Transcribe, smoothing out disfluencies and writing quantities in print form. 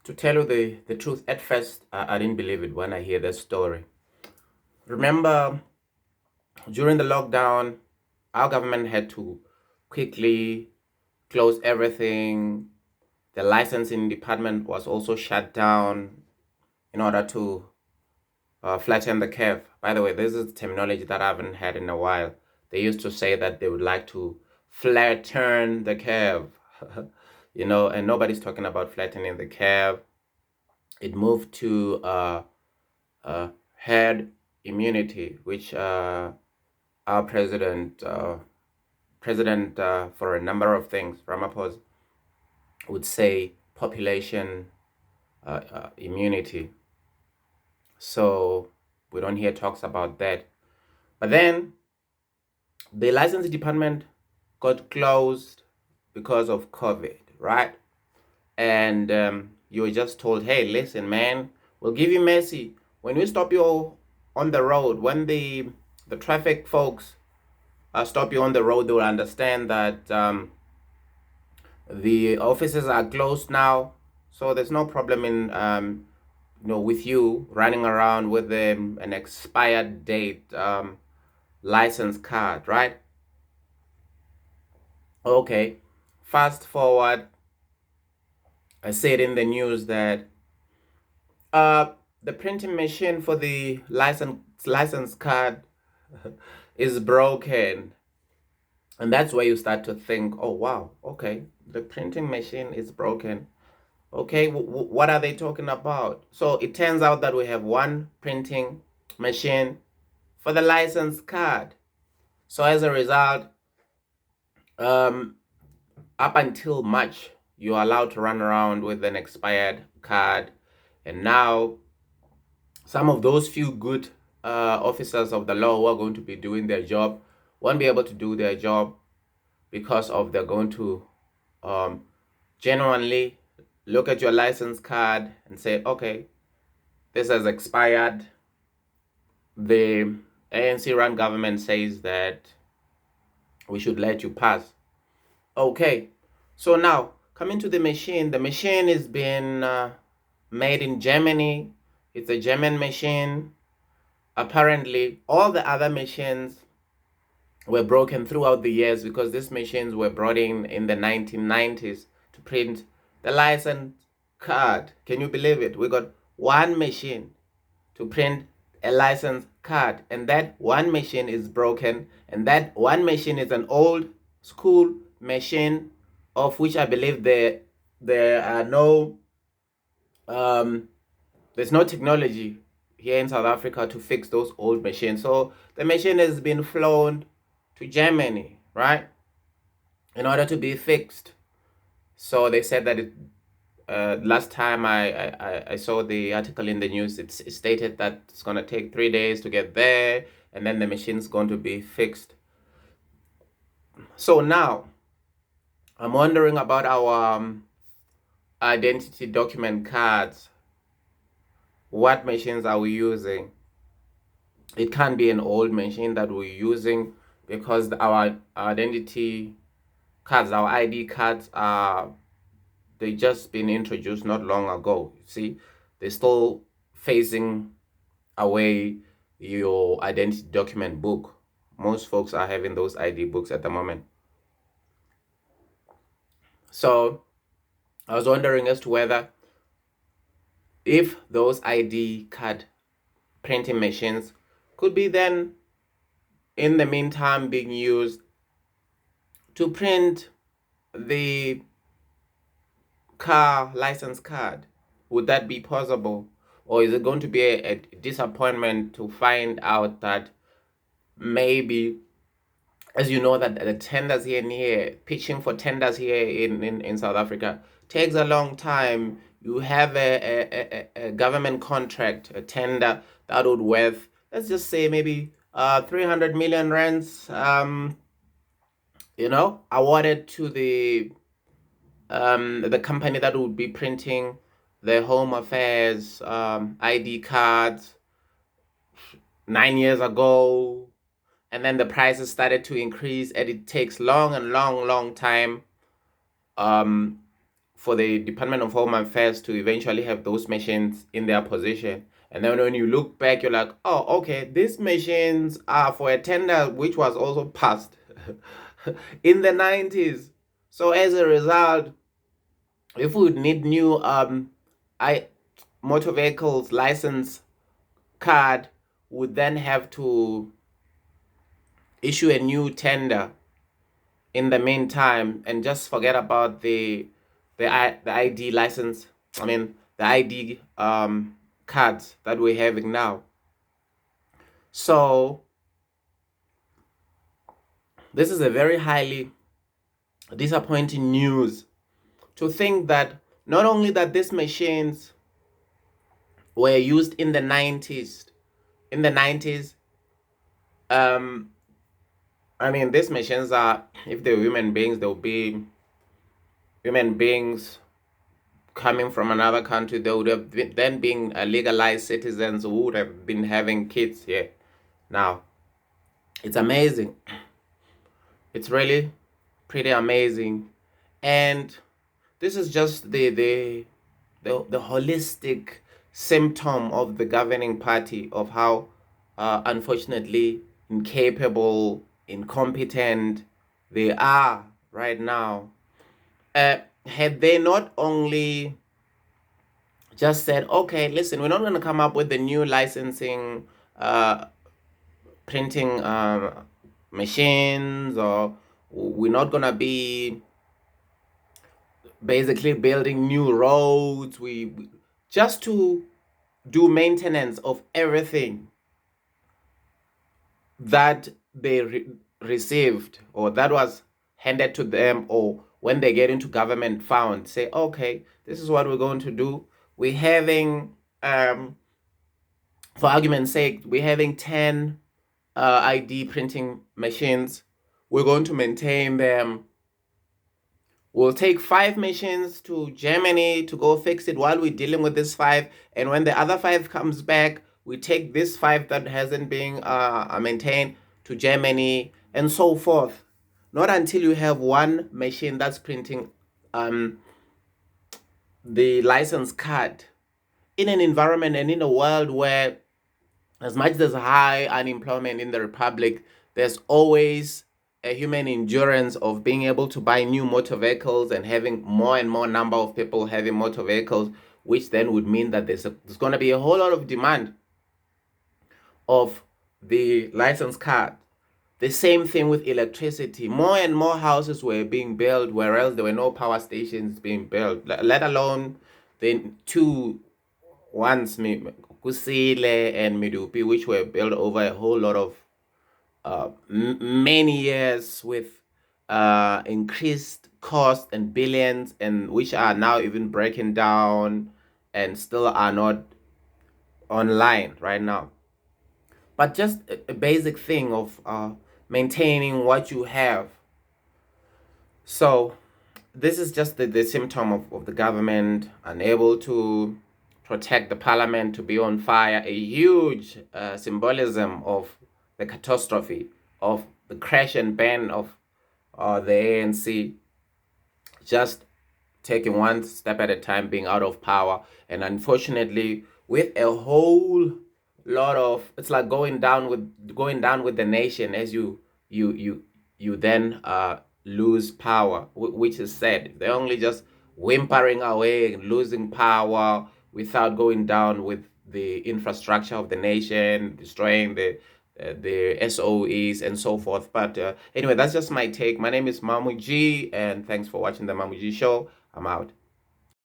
To tell you the truth, at first, I didn't believe it when I hear the story. Remember, during the lockdown, our government had to quickly close everything. The licensing department was also shut down in order to flatten the curve. By the way, this is terminology that I haven't had in a while. They used to say that they would like to flatten the curve, and nobody's talking about flattening the curve. It moved to herd immunity, which our president for a number of things, Ramaphosa, would say population immunity. So we don't hear talks about that. But then the licensing department got closed because of COVID, right? And you were just told, hey, listen, man, we'll give you mercy. When we stop you on the road, when the traffic folks stop you on the road, they will understand that the offices are closed now. So there's no problem in with you running around with an expired date license card, right? Okay. Fast forward, I said in the news that the printing machine for the license card is broken. And that's where you start to think, oh wow, okay, the printing machine is broken. Okay, what are they talking about? So it turns out that we have one printing machine for the license card. So as a result, up until March, you're allowed to run around with an expired card. And now some of those few good officers of the law who are going to be doing their job won't be able to do their job because of they're going to genuinely look at your license card and say, okay, this has expired. The ANC run government says that we should let you pass. Okay, so now coming to the machine is being made in Germany. It's a German machine. Apparently, all the other machines were broken throughout the years because these machines were brought in the 1990s to print the license card. Can you believe it? We got one machine to print a license card, and that one machine is broken, and that one machine is an old school machine of which I believe there are no there's no technology here in South Africa to fix those old machines. So the machine has been flown to Germany, right, in order to be fixed. So they said that last time I saw the article in the news, it stated that it's going to take 3 days to get there, and then the machine's going to be fixed. So now I'm wondering about our identity document cards. What machines are we using? It can't be an old machine that we're using because our identity cards, our ID cards they just been introduced not long ago. You see, they're still phasing away your identity document book. Most folks are having those ID books at the moment. So I was wondering as to whether if those ID card printing machines could be then in the meantime being used to print the car license card. Would that be possible? Or is it going to be a disappointment to find out that maybe, as you know, that the tenders here and here, pitching for tenders here in South Africa takes a long time. You have a government contract, a tender that would worth, let's just say maybe 300 million rands, awarded to the company that would be printing the Home Affairs ID cards 9 years ago, and then the prices started to increase, and it takes long time for the Department of Home Affairs to eventually have those machines in their position. And then when you look back, you're like, oh, okay, these machines are for a tender which was also passed in the 90s. So as a result, if we would need new I motor vehicles license card, would then have to issue a new tender in the meantime and just forget about the ID license. I mean the ID cards that we're having now. So this is a very highly disappointing news, to think that not only that these machines were used in the 90s, um I mean, these machines are, if they're human beings, they'll be human beings coming from another country. They would have been, then being legalized citizens who would have been having kids here. Now, it's amazing. It's really pretty amazing. And this is just the holistic symptom of the governing party, of how unfortunately incapable, incompetent they are right now. Had they not only just said, okay, listen, we're not going to come up with the new licensing printing machines, or we're not going to be basically building new roads, we just to do maintenance of everything that they received, or that was handed to them, or when they get into government found, say, okay, this is what we're going to do. We're having for argument's sake, we're having 10 ID printing machines. We're going to maintain them. We'll take 5 machines to Germany to go fix it while we're dealing with this 5. And when the other 5 comes back, we take this 5 that hasn't been maintained to Germany, and so forth. Not until you have one machine that's printing the license card in an environment and in a world where, as much as there's high unemployment in the Republic, there's always a human endurance of being able to buy new motor vehicles and having more and more number of people having motor vehicles, which then would mean that there's going to be a whole lot of demand of the license card. The same thing with electricity. More and more houses were being built, whereas there were no power stations being built, let alone the 2 ones, Kusile and Midupi, which were built over a whole lot of many years with increased cost and billions, and which are now even breaking down and still are not online right now. But just a basic thing of maintaining what you have. So this is just the symptom of the government unable to protect the parliament, to be on fire. A huge symbolism of the catastrophe, of the crash and burn of the ANC, just taking one step at a time, being out of power. And unfortunately, with a whole lot of, it's like going down with the nation, as you then lose power, which is sad. They're only just whimpering away and losing power without going down with the infrastructure of the nation, destroying the SOEs and so forth. But anyway, that's just my take. My name is Mamu G, and thanks for watching the Mamu G Show. I'm out.